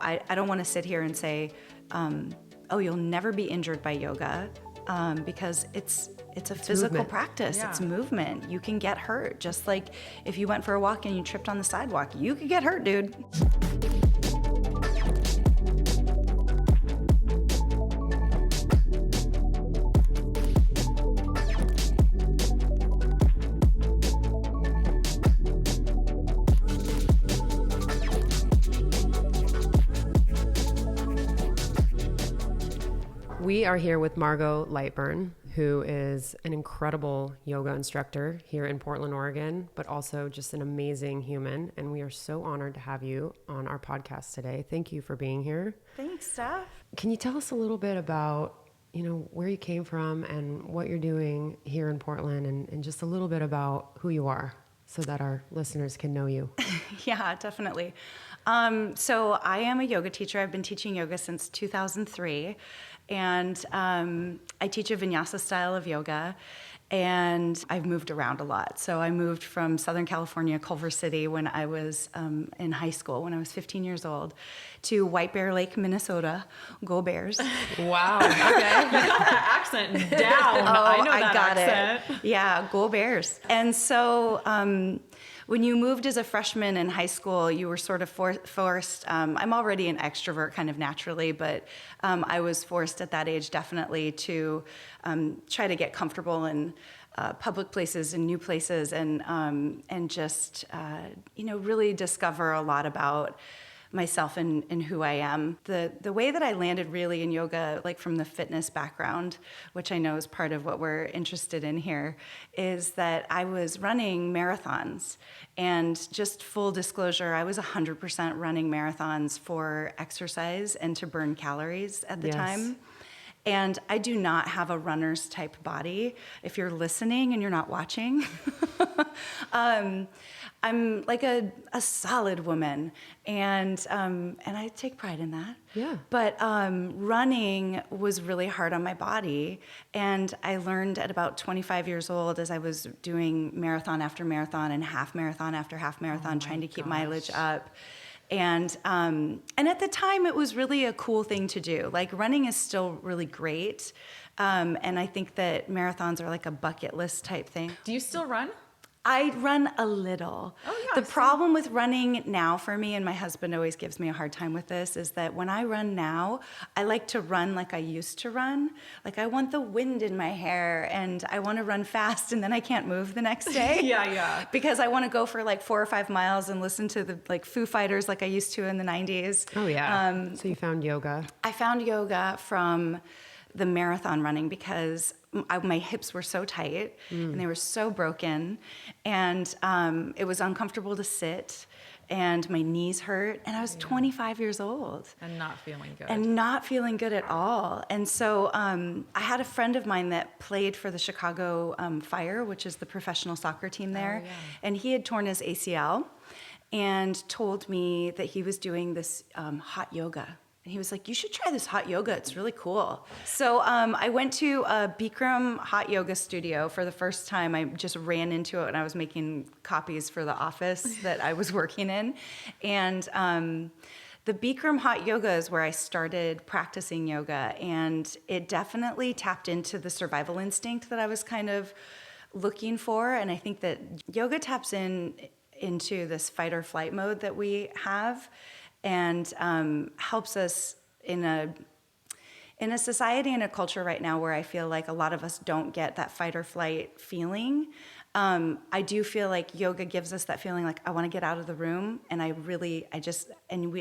I don't want to sit here and say, oh, you'll never be injured by yoga, because it's a physical movement. practice. Yeah. It's movement. You can get hurt. Just like if you went for a walk and you tripped on the sidewalk, you could get hurt, dude. We are here with Margo Lightburn, who is an incredible yoga instructor here in Portland, Oregon, but also just an amazing human. And we are so honored to have you on our podcast today. Thank you for being here. Thanks, Steph. Can you tell us a little bit about, where you came from and what you're doing here in Portland, and just a little bit about who you are so that our listeners can know you? Yeah, definitely. So I am a yoga teacher. I've been teaching yoga since 2003. And I teach a vinyasa style of yoga, and I've moved around a lot. So I moved from Southern California, Culver City, when I was in high school, when I was 15 years old, to White Bear Lake, Minnesota. Go Bears. Wow. Okay. You got that accent down. I know that got accent. it. Yeah, go Bears. And so when you moved as a freshman in high school, you were sort of forced. I'm already an extrovert kind of naturally, but I was forced at that age definitely to try to get comfortable in public places and new places, and just really discover a lot about myself and who I am. The way that I landed really in yoga, like from the fitness background, which I know is part of what we're interested in here, is that I was running marathons. And just full disclosure, I was 100% running marathons for exercise and to burn calories at the time. And I do not have a runner's type body. If you're listening and you're not watching, I'm like a solid woman, and I take pride in that. Yeah. But running was really hard on my body, and I learned at about 25 years old, as I was doing marathon after marathon and half marathon after half marathon, trying to keep mileage up. And at the time, it was really a cool thing to do. Like, running is still really great, and I think that marathons are like a bucket list type thing. Do you still run? I run a little. Oh, yeah. The problem with running now for me, and my husband always gives me a hard time with this, is that when I run now, I like to run like I used to run. Like, I want the wind in my hair, and I want to run fast, and then I can't move the next day. Yeah. Because I want to go for like 4 or 5 miles and listen to the like Foo Fighters like I used to in the 90s. Oh, yeah. So you found yoga. I found yoga from the marathon running because my hips were so tight and they were so broken, and it was uncomfortable to sit, and my knees hurt, and I was 25 years old. And not feeling good. And not feeling good at all. And so I had a friend of mine that played for the Chicago Fire, which is the professional soccer team there, and he had torn his ACL and told me that he was doing this hot yoga. And he was like, you should try this hot yoga. It's really cool. So I went to a Bikram hot yoga studio for the first time. I just ran into it when I was making copies for the office that I was working in. And the Bikram hot yoga is where I started practicing yoga. And it definitely tapped into the survival instinct that I was kind of looking for. And I think that yoga taps into this fight or flight mode that we have, and helps us in a society and a culture right now where I feel like a lot of us don't get that fight or flight feeling. I do feel like yoga gives us that feeling like I want to get out of the room, and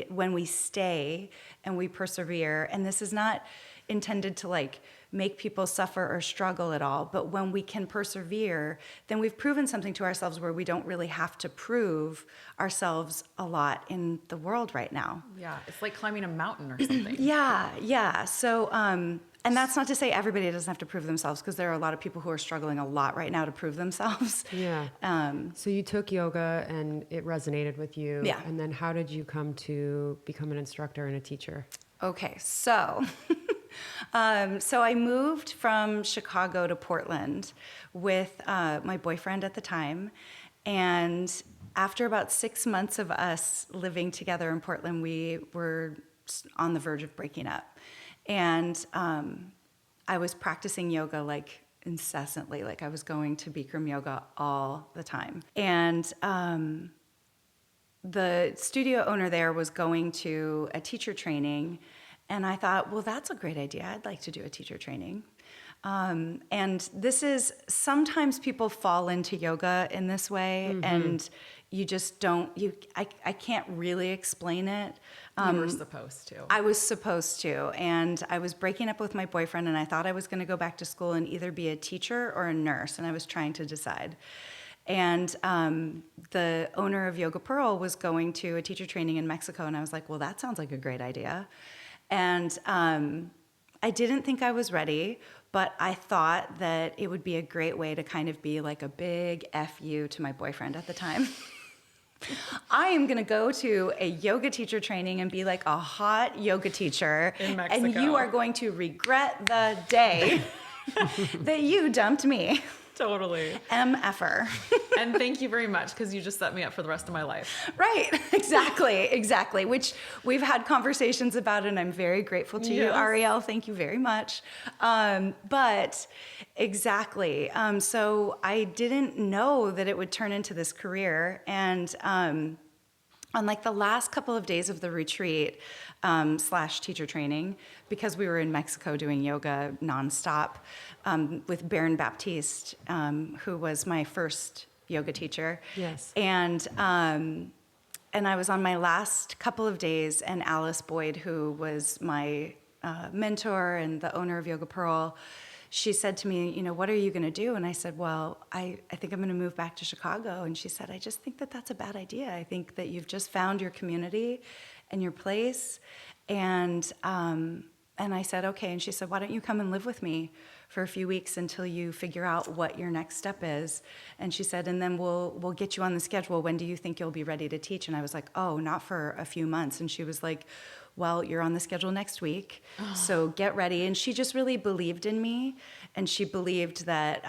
when we stay and we persevere, and this is not intended to like make people suffer or struggle at all, but when we can persevere, then we've proven something to ourselves where we don't really have to prove ourselves a lot in the world right now. Yeah, it's like climbing a mountain or something. Yeah. So, and that's not to say everybody doesn't have to prove themselves, because there are a lot of people who are struggling a lot right now to prove themselves. Yeah. So you took yoga and it resonated with you. Yeah. And then how did you come to become an instructor and a teacher? Okay, so so I moved from Chicago to Portland with my boyfriend at the time, and after about 6 months of us living together in Portland, we were on the verge of breaking up. And I was practicing yoga like incessantly, like I was going to Bikram yoga all the time. And the studio owner there was going to a teacher training, and I thought, well, that's a great idea. I'd like to do a teacher training. And this is, sometimes people fall into yoga in this way, and you just don't, I can't really explain it. You were supposed to. I was supposed to, and I was breaking up with my boyfriend, and I thought I was going to go back to school and either be a teacher or a nurse, and I was trying to decide. And the owner of Yoga Pearl was going to a teacher training in Mexico, and I was like, well, that sounds like a great idea. And I didn't think I was ready, but I thought that it would be a great way to kind of be like a big F you to my boyfriend at the time. I am going to go to a yoga teacher training and be like a hot yoga teacher. In Mexico. And you are going to regret the day that you dumped me. Totally. MFer. And thank you very much, because you just set me up for the rest of my life. Right. Exactly. Which we've had conversations about, and I'm very grateful to you, Ariel. Thank you very much. But exactly. So I didn't know that it would turn into this career. And on like the last couple of days of the retreat / teacher training, because we were in Mexico doing yoga nonstop with Baron Baptiste, who was my first yoga teacher. Yes. And I was on my last couple of days, and Alice Boyd, who was my mentor and the owner of Yoga Pearl, she said to me, what are you going to do? And I said, well, I think I'm going to move back to Chicago. And she said, I just think that that's a bad idea. I think that you've just found your community and your place. And I said, okay. And she said, why don't you come and live with me for a few weeks until you figure out what your next step is? And she said, and then we'll get you on the schedule. When do you think you'll be ready to teach? And I was like, oh, not for a few months. And she was like, well, you're on the schedule next week, so get ready. And she just really believed in me, and she believed that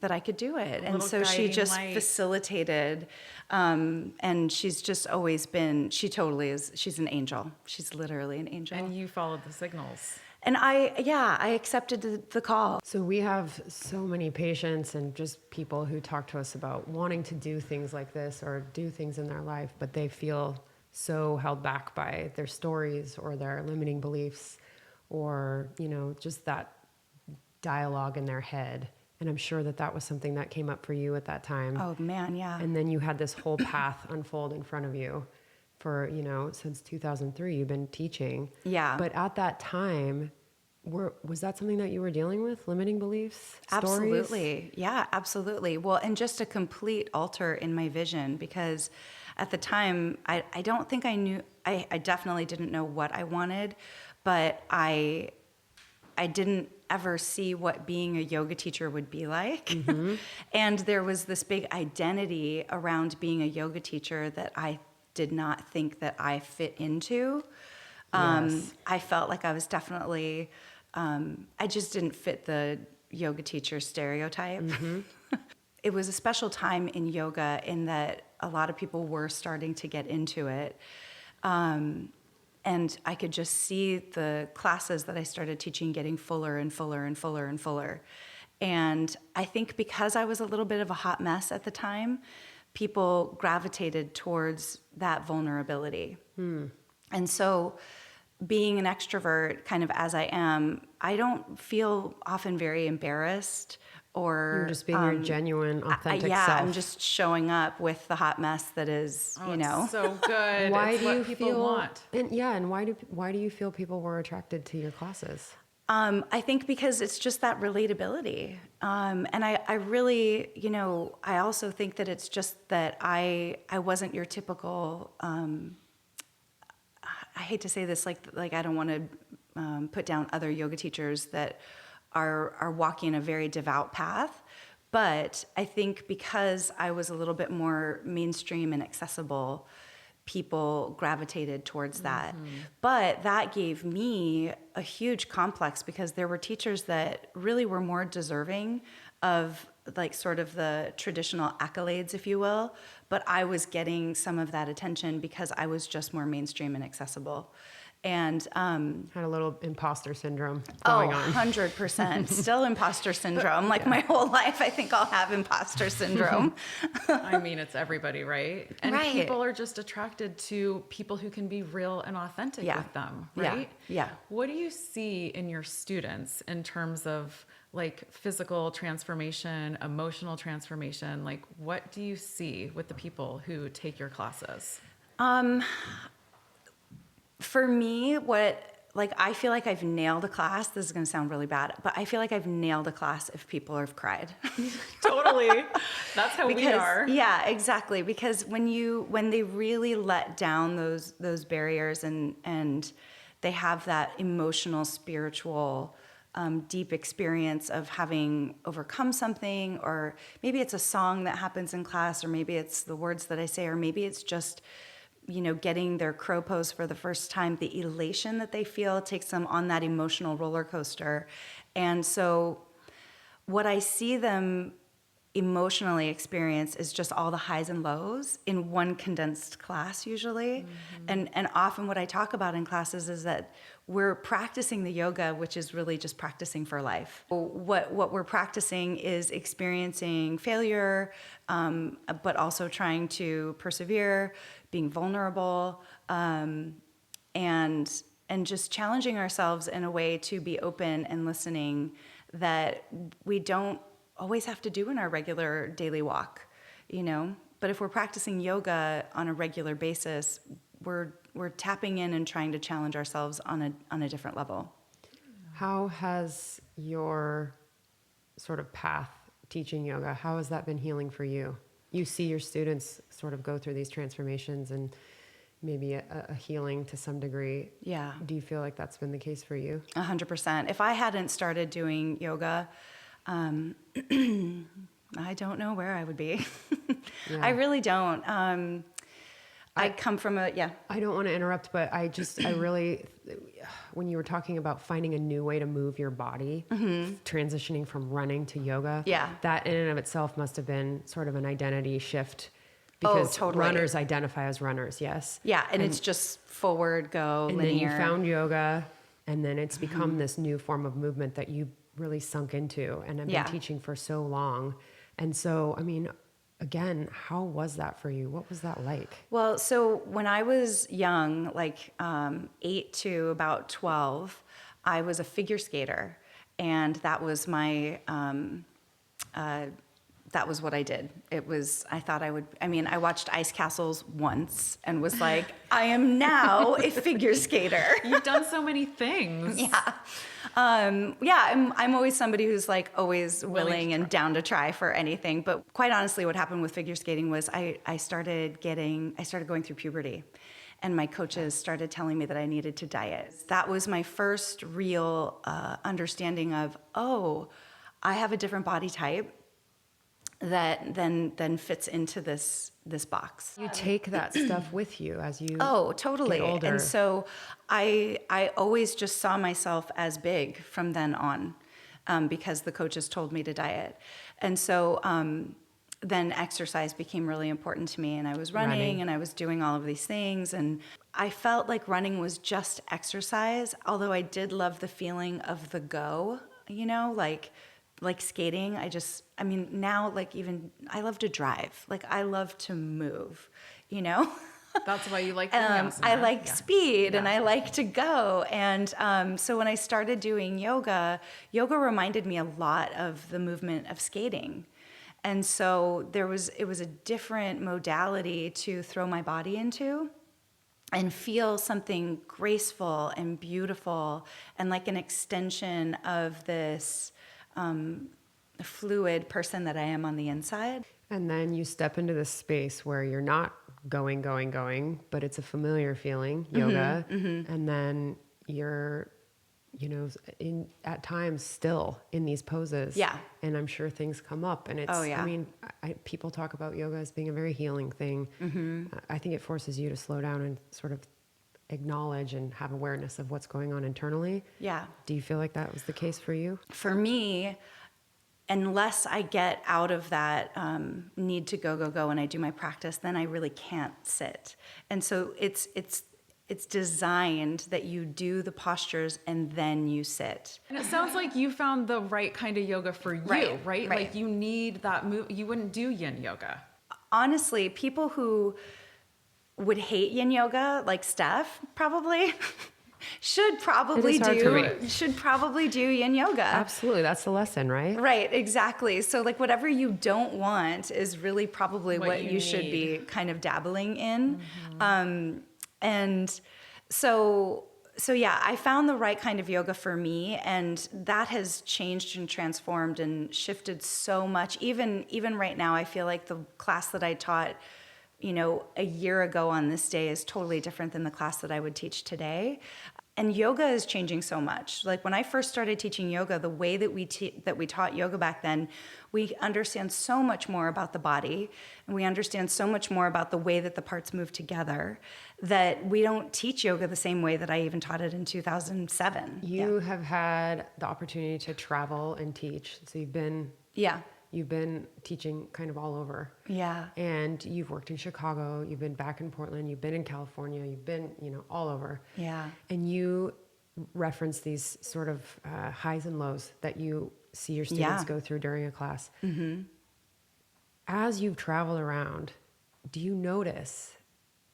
that I could do it. And so she just facilitated, and she's just always been, she totally is, she's an angel. She's literally an angel. And you followed the signals. And I accepted the call. So we have so many patients and just people who talk to us about wanting to do things like this or do things in their life, but they feel so held back by their stories or their limiting beliefs or, just that dialogue in their head. And I'm sure that was something that came up for you at that time. Oh, man, yeah. And then you had this whole path unfold in front of you for, since 2003, you've been teaching. Yeah. But at that time, was that something that you were dealing with, limiting beliefs? Absolutely. Stories? Yeah, absolutely. Well, and just a complete alter in my vision, because at the time, I don't think I knew, I definitely didn't know what I wanted, but I didn't ever see what being a yoga teacher would be like. Mm-hmm. And there was this big identity around being a yoga teacher that I did not think that I fit into. Yes. I felt like I was definitely, I just didn't fit the yoga teacher stereotype. Mm-hmm. It was a special time in yoga in that a lot of people were starting to get into it. And I could just see the classes that I started teaching getting fuller and fuller and fuller and fuller. And I think because I was a little bit of a hot mess at the time, people gravitated towards that vulnerability. And so being an extrovert, kind of as I am, I don't feel often very embarrassed or... You're just being your genuine, authentic self. I'm just showing up with the hot mess that is, It's so good. Why it's do what you people feel, want. And why do you feel people were attracted to your classes? I think because it's just that relatability. And I really, I also think that it's just that I wasn't your typical, I hate to say this, like I don't want to put down other yoga teachers that are walking a very devout path. But I think because I was a little bit more mainstream and accessible, people gravitated towards that. Mm-hmm. But that gave me a huge complex because there were teachers that really were more deserving of like sort of the traditional accolades, if you will. But I was getting some of that attention because I was just more mainstream and accessible. And had a little imposter syndrome going on. 100%. Still imposter syndrome. Like my whole life, I think I'll have imposter syndrome. I mean, it's everybody, right? And Right. people are just attracted to people who can be real and authentic with them, right? Yeah. What do you see in your students in terms of like physical transformation, emotional transformation? Like, what do you see with the people who take your classes? For me, I feel like I've nailed a class. This is going to sound really bad, but I feel like I've nailed a class if people have cried. Totally. That's how we are. Yeah, exactly. Because when they really let down those barriers and they have that emotional, spiritual, deep experience of having overcome something, or maybe it's a song that happens in class, or maybe it's the words that I say, or maybe it's just getting their crow pose for the first time, the elation that they feel takes them on that emotional roller coaster. And so what I see them emotionally experience is just all the highs and lows in one condensed class usually. And often what I talk about in classes is that we're practicing the yoga, which is really just practicing for life. What we're practicing is experiencing failure, but also trying to persevere, being vulnerable, and just challenging ourselves in a way to be open and listening that we don't always have to do in our regular daily walk, But if we're practicing yoga on a regular basis, we're tapping in and trying to challenge ourselves on a different level. How has your sort of path teaching yoga, how has that been healing for you? You see your students sort of go through these transformations and maybe a healing to some degree. Yeah. Do you feel like that's been the case for you? 100%. If I hadn't started doing yoga, I don't know where I would be. Yeah. I really don't. I come from I don't want to interrupt, but I really, when you were talking about finding a new way to move your body, transitioning from running to yoga, that in and of itself must have been sort of an identity shift, because totally. Runners identify as runners, yes? Yeah, and it's just forward, go, and linear. then you found yoga, and then it's become this new form of movement that you really sunk into and have been teaching for so long. And so, I mean, again, how was that for you? What was that like? Well, so when I was young, like 8 to about 12, I was a figure skater, and that was my that was what I did. I watched Ice Castles once and was like, I am now a figure skater. You've done so many things. Yeah. I'm always somebody who's like always willing and down to try for anything. But quite honestly, what happened with figure skating was I started going through puberty, and my coaches started telling me that I needed to diet. That was my first real understanding of, I have a different body type that then fits into this box. You take that stuff with you as you totally. get older. And so I always just saw myself as big from then on, because the coaches told me to diet. And so then exercise became really important to me, and I was running and I was doing all of these things, and I felt like running was just exercise, although I did love the feeling of the go, like skating. Now, like, even I love to drive. Like, I love to move, That's why you like the I like speed and I like to go. And so when I started doing yoga reminded me a lot of the movement of skating. And so it was a different modality to throw my body into and feel something graceful and beautiful and like an extension of this fluid person that I am on the inside. And then you step into this space where you're not going, but it's a familiar feeling, yoga. And then you're, at times still in these poses. Yeah. And I'm sure things come up, and it's, people talk about yoga as being a very healing thing. I think it forces you to slow down and sort of acknowledge and have awareness of what's going on internally. Yeah. Do you feel like that was the case for you? For me, unless I get out of that need to go and I do my practice, then I really can't sit. And so it's it's designed that you do the postures and then you sit. And it sounds like you found the right kind of yoga for you, right? Like you need that move. You wouldn't do yin yoga. Honestly, people who would hate yin yoga, like Steph, probably should probably do yin yoga. Absolutely. That's the lesson, right? Right, exactly. So like whatever you don't want is really probably what you should be kind of dabbling in. And so yeah, I found the right kind of yoga for me, and that has changed and transformed and shifted so much. Even right now, I feel like the class that I taught, a year ago on this day is totally different than the class that I would teach today. And yoga is changing so much. Like when I first started teaching yoga, the way that we taught yoga back then, we understand so much more about the body, and we understand so much more about the way that the parts move together, that we don't teach yoga the same way that I even taught it in 2007. You have had the opportunity to travel and teach. So you've been teaching kind of all over. Yeah. And you've worked in Chicago, you've been back in Portland, you've been in California, you've been, all over. Yeah. And you reference these sort of highs and lows that you see your students go through during a class. Mm-hmm. As you've traveled around, do you notice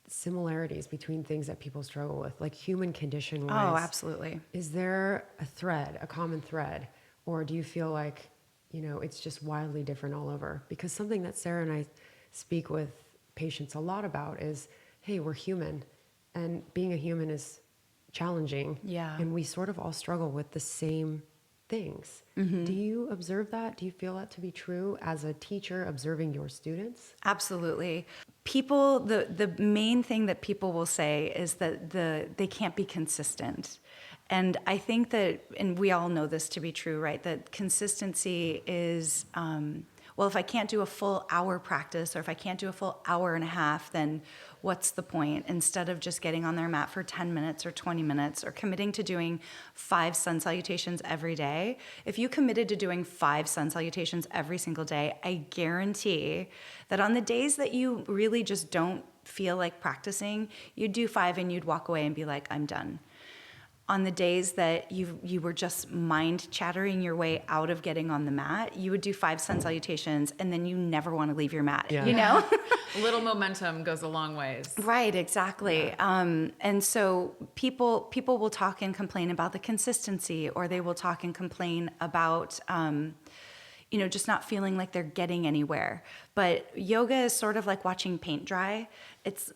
similarities between things that people struggle with, like human condition wise? Oh, absolutely. Is there a common thread? Or do you feel like, it's just wildly different all over? Because something that Sarah and I speak with patients a lot about is, hey, we're human, and being a human is challenging. Yeah. And we sort of all struggle with the same things. Mm-hmm. Do you observe that? Do you feel that to be true as a teacher observing your students? Absolutely. People, the main thing that people will say is that they can't be consistent. And I think that, and we all know this to be true, right? That consistency is, if I can't do a full hour practice, or if I can't do a full hour and a half, then what's the point? Instead of just getting on their mat for 10 minutes or 20 minutes, or committing to doing 5 sun salutations every day, if you committed to doing 5 sun salutations every single day, I guarantee that on the days that you really just don't feel like practicing, you'd do 5 and you'd walk away and be like, I'm done. On the days that you were just mind chattering your way out of getting on the mat, you would do 5 sun salutations, and then you never want to leave your mat, A little momentum goes a long ways. Right, exactly. Yeah. And so people will talk and complain about the consistency, or they will talk and complain about just not feeling like they're getting anywhere. But yoga is sort of like watching paint dry.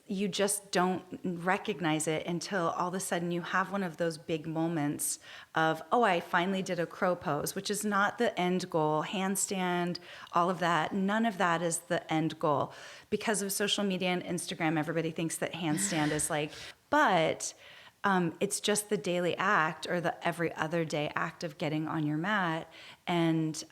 You just don't recognize it until all of a sudden you have one of those big moments of, oh, I finally did a crow pose, which is not the end goal. Handstand, all of that, none of that is the end goal. Because of social media and Instagram, everybody thinks that handstand is but it's just the daily act, or the every other day act of getting on your mat and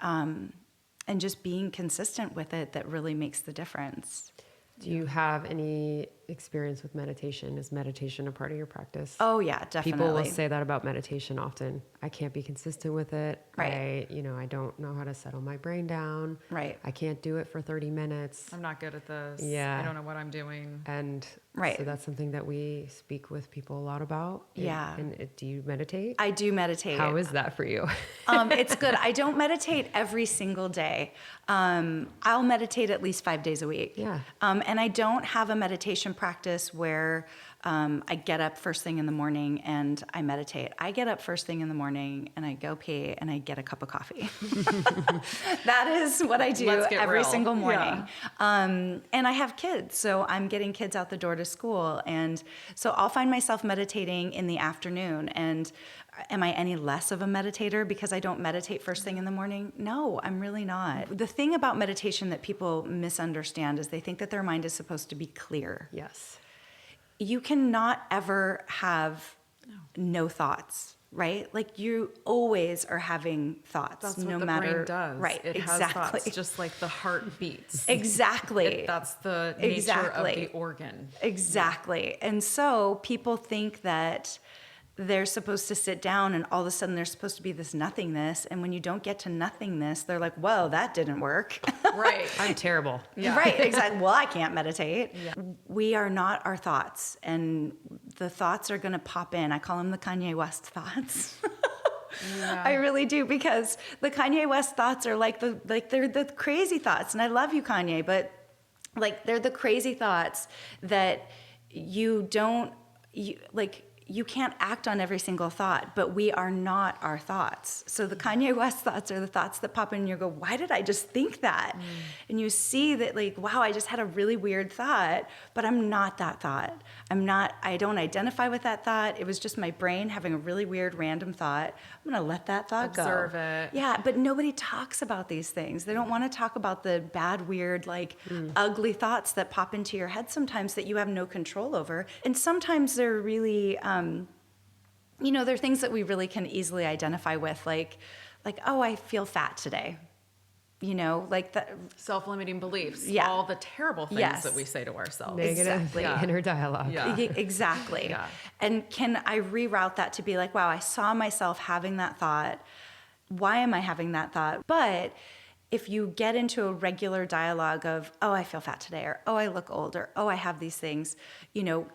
just being consistent with it that really makes the difference. Do you have any experience with meditation? Is meditation a part of your practice? Oh yeah, definitely. People will say that about meditation often. I can't be consistent with it. Right. I don't know how to settle my brain down. Right. I can't do it for 30 minutes. I'm not good at this. Yeah. I don't know what I'm doing. And right. So that's something that we speak with people a lot about. Yeah. And do you meditate? I do meditate. How is that for you? It's good. I don't meditate every single day. I'll meditate at least 5 days a week. Yeah. And I don't have a meditation practice where I get up first thing in the morning and I meditate. I get up first thing in the morning and I go pee and I get a cup of coffee. That is what I do every single morning. Yeah. And I have kids, so I'm getting kids out the door to school. And so I'll find myself meditating in the afternoon. And am I any less of a meditator because I don't meditate first thing in the morning? No, I'm really not. The thing about meditation that people misunderstand is they think that their mind is supposed to be clear. Yes. You cannot ever have no thoughts, right? Like you always are having thoughts. That's no what the matter, brain does. Right, it exactly. has thoughts, just like the heart beats. Exactly. That's the nature of the organ. Exactly. And so people think that they're supposed to sit down and all of a sudden there's supposed to be this nothingness. And when you don't get to nothingness, they're like, whoa, that didn't work. Right. I'm terrible. Yeah. Right, exactly. Well, I can't meditate. Yeah. We are not our thoughts. And the thoughts are going to pop in. I call them the Kanye West thoughts. Yeah. I really do, because the Kanye West thoughts are they're the crazy thoughts. And I love you, Kanye, but like they're the crazy thoughts that you can't act on every single thought, but we are not our thoughts. So the Kanye West thoughts are the thoughts that pop in and you go, why did I just think that? And you see that like, wow, I just had a really weird thought, but I'm not that thought. I don't identify with that thought. It was just my brain having a really weird random thought. I'm going to let that thought go. Observe it. Yeah, but nobody talks about these things. They don't want to talk about the bad, weird, ugly thoughts that pop into your head sometimes that you have no control over. And sometimes they're really, they're things that we really can easily identify with, like, oh, I feel fat today. Like that. Self-limiting beliefs. Yeah. All the terrible things that we say to ourselves. Negative Exactly. inner dialogue. Yeah. Exactly. Yeah. And can I reroute that to be like, wow, I saw myself having that thought. Why am I having that thought? But if you get into a regular dialogue of, oh, I feel fat today, or oh, I look old, or oh, I have these things,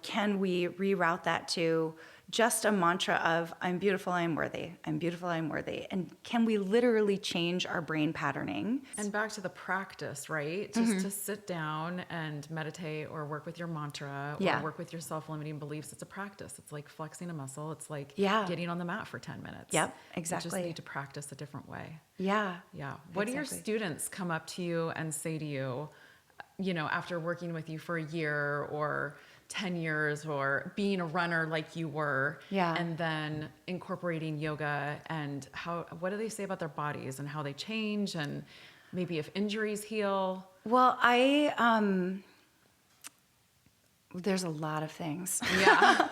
can we reroute that to just a mantra of, I'm beautiful, I'm worthy. I'm beautiful, I'm worthy. And can we literally change our brain patterning? And back to the practice, right? Just to sit down and meditate or work with your mantra or work with your self-limiting beliefs. It's a practice. It's like flexing a muscle. It's like getting on the mat for 10 minutes. Yep, exactly. You just need to practice a different way. Yeah. Yeah. What do your students come up to you and say to you, after working with you for a year or 10 years or being a runner like you were, and then incorporating yoga, and what do they say about their bodies and how they change, and maybe if injuries heal? Well, there's a lot of things. Yeah.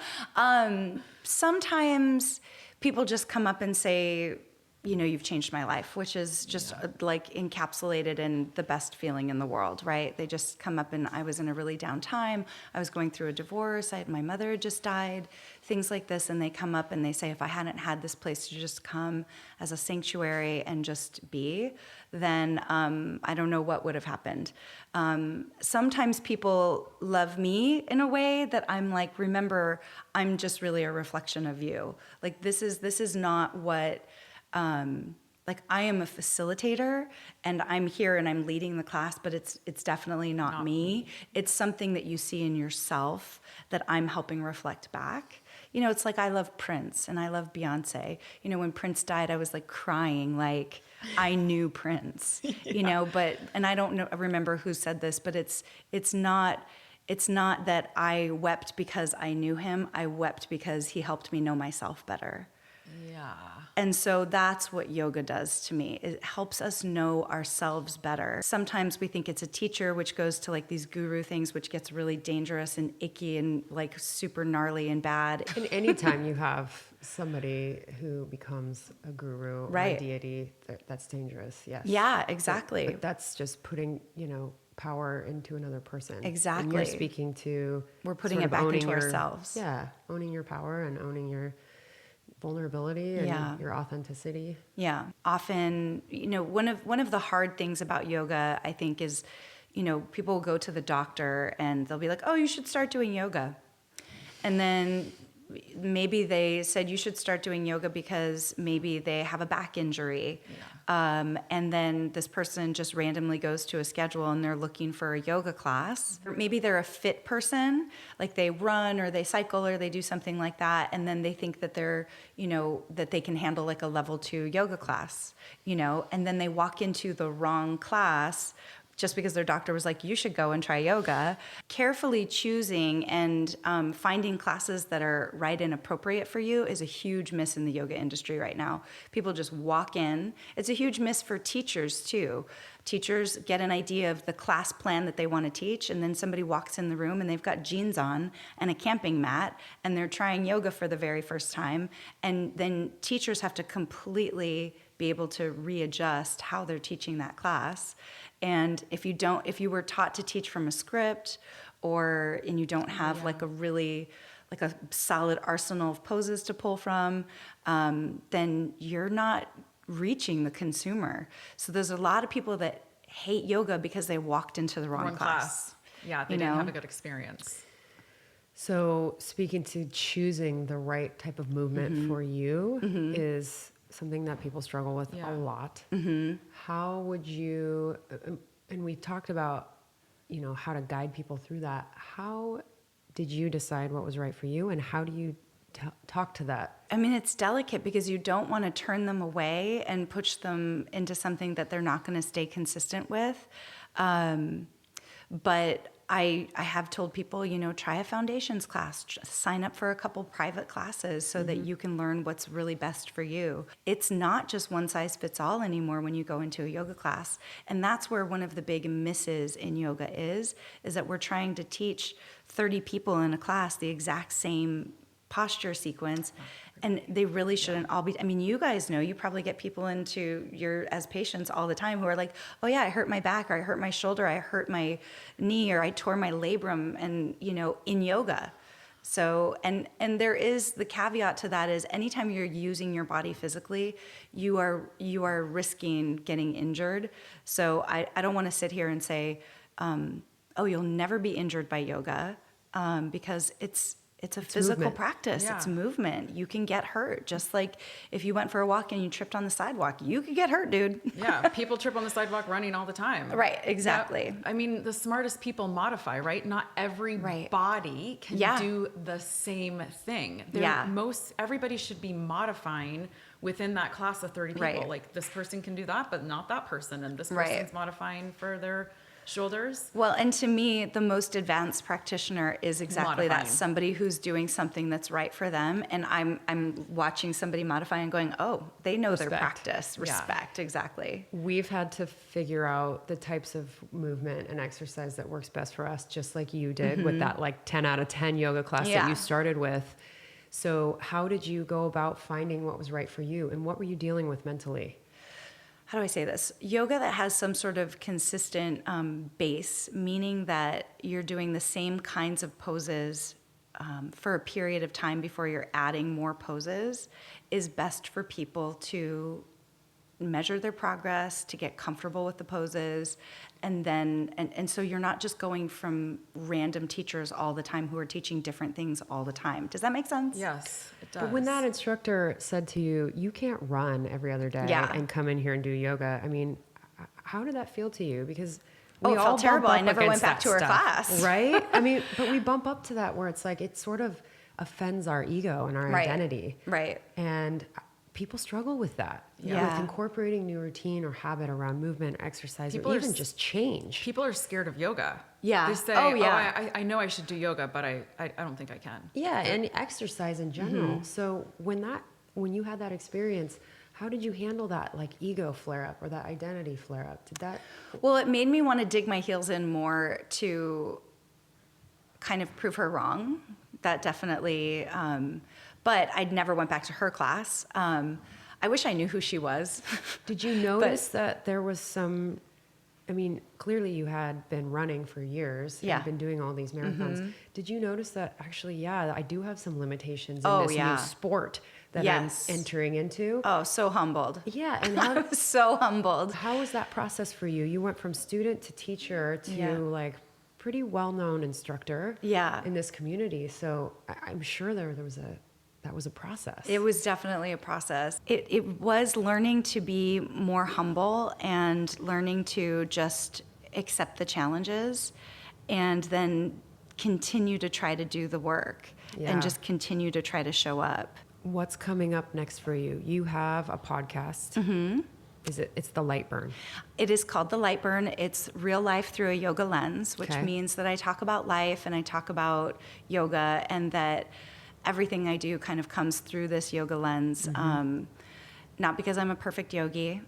Sometimes people just come up and say, you've changed my life, which is just like encapsulated in the best feeling in the world, right? They just come up and I was in a really down time. I was going through a divorce. My mother had just died, things like this. And they come up and they say, if I hadn't had this place to just come as a sanctuary and just be, then I don't know what would have happened. Sometimes people love me in a way that I'm like, remember, I'm just really a reflection of you. Like this is not what, I am a facilitator and I'm here and I'm leading the class, but it's definitely not me. It's something that you see in yourself that I'm helping reflect back. It's like I love Prince and I love Beyonce. When Prince died, I was like crying, like I knew Prince, and I don't remember who said this, but it's not that I wept because I knew him. I wept because he helped me know myself better. Yeah. And so that's what yoga does to me. It helps us know ourselves better. Sometimes we think it's a teacher, which goes to like these guru things, which gets really dangerous and icky and like super gnarly and bad. And anytime you have somebody who becomes a guru or a deity, that's dangerous. Yes. Yeah, exactly. But that's just putting, power into another person. Exactly. And you're speaking to... We're putting it back into ourselves. Yeah. Owning your power and owning your vulnerability and your authenticity. Yeah. Often, one of the hard things about yoga, I think, is, people will go to the doctor and they'll be like, oh, you should start doing yoga. And then maybe they said you should start doing yoga because maybe they have a back injury. Yeah. And then this person just randomly goes to a schedule and they're looking for a yoga class. Or maybe they're a fit person, like they run or they cycle or they do something like that. And then they think that they're, that they can handle like a level 2 yoga class, and then they walk into the wrong class just because their doctor was like, you should go and try yoga. Carefully choosing and finding classes that are right and appropriate for you is a huge miss in the yoga industry right now. People just walk in. It's a huge miss for teachers too. Teachers get an idea of the class plan that they want to teach, and then somebody walks in the room and they've got jeans on and a camping mat, and they're trying yoga for the very first time. And then teachers have to completely be able to readjust how they're teaching that class. And if you were taught to teach from a script, and you don't have like a solid arsenal of poses to pull from, then you're not reaching the consumer. So there's a lot of people that hate yoga because they walked into the wrong class. Yeah, they didn't have a good experience. So speaking to choosing the right type of movement for you is something that people struggle with a lot. How would you, and we talked about, how to guide people through that. How did you decide what was right for you, and how do you talk to that? I mean, it's delicate because you don't want to turn them away and push them into something that they're not going to stay consistent with. But I have told people, try a foundations class, sign up for a couple private classes so that you can learn what's really best for you. It's not just one size fits all anymore when you go into a yoga class. And that's where one of the big misses in yoga is that we're trying to teach 30 people in a class the exact same posture sequence, and they really shouldn't all be. I mean, you guys know, you probably get people into as patients all the time who are like, oh yeah, I hurt my back, or I hurt my shoulder, I hurt my knee, or I tore my labrum, and in yoga. So, and there is the caveat to that is anytime you're using your body physically, you are risking getting injured. So I don't want to sit here and say, oh, you'll never be injured by yoga, because it's a physical movement. practice. Yeah. It's movement. You can get hurt. Just like if you went for a walk and you tripped on the sidewalk, you could get hurt, dude. Yeah, people trip on the sidewalk running all the time. Right, exactly. I mean, the smartest people modify, right? Not every body can do the same thing. Everybody should be modifying within that class of 30 people. Right. Like this person can do that, but not that person. And this person's modifying for their shoulders. Well, and to me, the most advanced practitioner is exactly that, somebody who's doing something that's right for them. And I'm watching somebody modify and going, oh, they know their practice. Respect, exactly. We've had to figure out the types of movement and exercise that works best for us, just like you did with that 10 out of 10 yoga class that you started with. So how did you go about finding what was right for you, and what were you dealing with mentally? How do I say this? Yoga that has some sort of consistent base, meaning that you're doing the same kinds of poses for a period of time before you're adding more poses, is best for people to measure their progress, to get comfortable with the poses, and so you're not just going from random teachers all the time who are teaching different things all the time. Does that make sense? Yes, it does. But when that instructor said to you, you can't run every other day and come in here and do yoga, I mean, how did that feel to you? Because we it all felt terrible. I bump up never went against back that to her stuff, class. right? I mean, but we bump up to that where it's like, it sort of offends our ego and our identity. Right. And people struggle with that. With incorporating new routine or habit around movement, exercise, or even just change. People are scared of yoga. Yeah. They say, I know I should do yoga, but I don't think I can. Yeah, and exercise in general. So when you had that experience, how did you handle that ego flare up or that identity flare up? Well, it made me want to dig my heels in more to kind of prove her wrong. That definitely, but I never went back to her class. I wish I knew who she was. Did you notice that there was some, clearly you had been running for years. Yeah. And been doing all these marathons. Did you notice that actually, I do have some limitations in this new sport that I'm entering into? Oh, so humbled. Yeah. And I was so humbled. How was that process for you? You went from student to teacher to pretty well-known instructor in this community. So I'm sure that was a process. It was definitely a process. It was learning to be more humble and learning to just accept the challenges and then continue to try to do the work and just continue to try to show up. What's coming up next for you? You have a podcast. It's the Lightburn. It is called the Lightburn. It's real life through a yoga lens, which means that I talk about life and I talk about yoga, and that everything I do kind of comes through this yoga lens. Not because I'm a perfect yogi.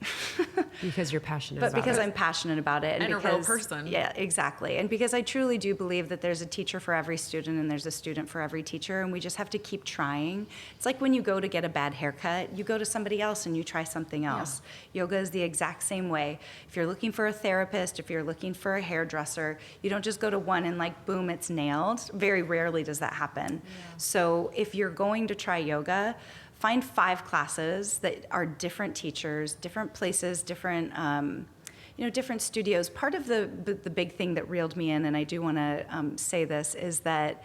Because you're passionate but about it. because I'm passionate about it. And because, a real person. Yeah, exactly. And because I truly do believe that there's a teacher for every student and there's a student for every teacher, and we just have to keep trying. It's like when you go to get a bad haircut, you go to somebody else and you try something else. Yoga is the exact same way. If you're looking for a therapist, if you're looking for a hairdresser, you don't just go to one and boom, it's nailed. Very rarely does that happen. So if you're going to try yoga, find 5 classes that are different teachers, different places, different different studios. Part of the big thing that reeled me in, and I do want to say this, is that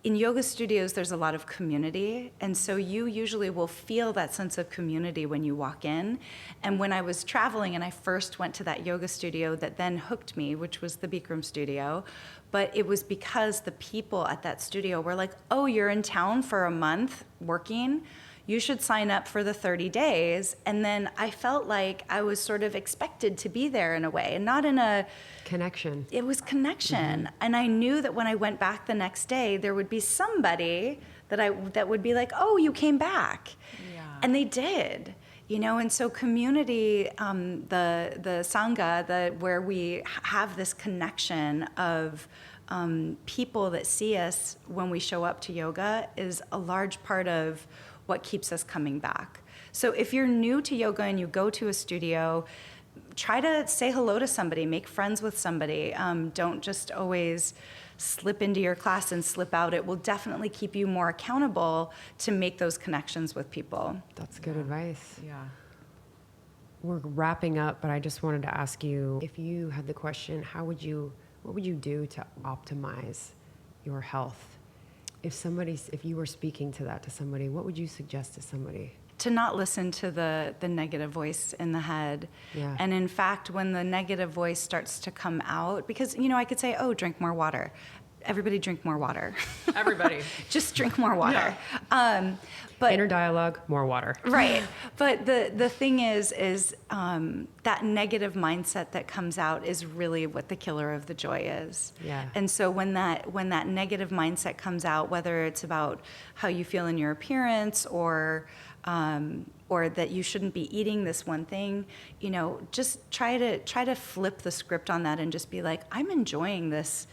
in yoga studios, there's a lot of community, and so you usually will feel that sense of community when you walk in. And when I was traveling and I first went to that yoga studio that then hooked me, which was the Bikram studio, but it was because the people at that studio were like, oh, you're in town for a month working? You should sign up for the 30 days. And then I felt like I was sort of expected to be there in a way, and not in a... Connection. It was connection. And I knew that when I went back the next day, there would be somebody that would be like, oh, you came back. Yeah. And they did. And so community, the Sangha, where we have this connection of people that see us when we show up to yoga, is a large part of what keeps us coming back. So if you're new to yoga and you go to a studio, try to say hello to somebody, make friends with somebody. Don't just always slip into your class and slip out. It will definitely keep you more accountable to make those connections with people. That's good advice. Yeah. We're wrapping up, but I just wanted to ask you, if you had the question, what would you do to optimize your health? If you were speaking to that to somebody, what would you suggest to somebody? To not listen to the negative voice in the head. Yeah. And in fact, when the negative voice starts to come out, because, I could say, oh, drink more water. Everybody drink more water. Everybody. Just drink more water. Yeah. But inner dialogue, more water. Right. But the thing is that negative mindset that comes out is really what the killer of the joy is. Yeah. And so when that negative mindset comes out, whether it's about how you feel in your appearance or that you shouldn't be eating this one thing, just try to flip the script on that and just be like, I'm enjoying this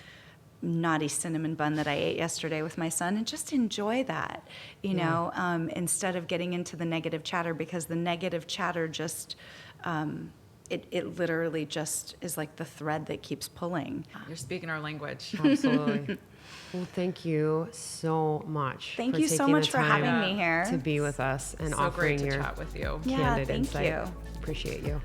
naughty cinnamon bun that I ate yesterday with my son, and just enjoy that, instead of getting into the negative chatter, because the negative chatter just, it literally just is like the thread that keeps pulling. You're speaking our language. Absolutely. Well, thank you so much. Thank you so much for having me here. To be with us and so offering great to your chat with you. Yeah, candid thank insight. you. Appreciate you.